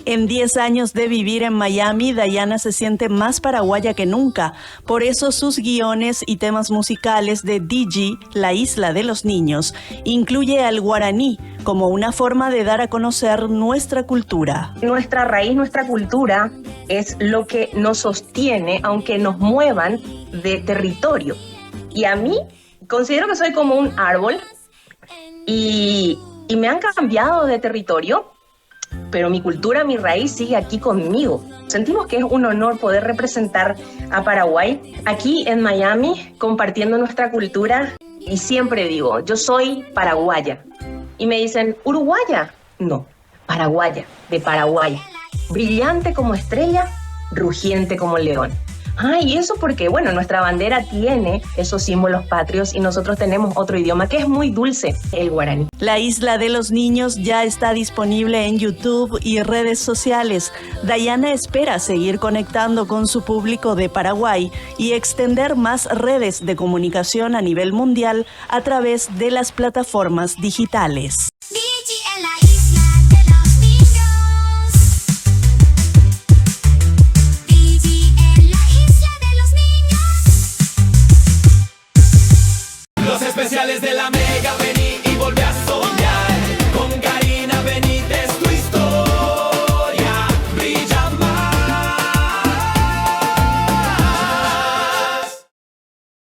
En 10 años de vivir en Miami, Dayana se siente más paraguaya que nunca. Por eso sus guiones y temas musicales de Digi, La Isla de los Niños, incluye al guaraní como una forma de dar a conocer nuestra cultura. Nuestra raíz, nuestra cultura es lo que nos sostiene, aunque nos muevan de territorio. Y a mí, considero que soy como un árbol y me han cambiado de territorio, pero mi cultura, mi raíz sigue aquí conmigo. Sentimos que es un honor poder representar a Paraguay aquí en Miami, compartiendo nuestra cultura. Y siempre digo, yo soy paraguaya. Y me dicen, ¿uruguaya? No, paraguaya, de Paraguay. Brillante como estrella, rugiente como león. Y eso porque, bueno, nuestra bandera tiene esos símbolos patrios y nosotros tenemos otro idioma que es muy dulce, el guaraní. La Isla de los Niños ya está disponible en YouTube y redes sociales. Dayana espera seguir conectando con su público de Paraguay y extender más redes de comunicación a nivel mundial a través de las plataformas digitales.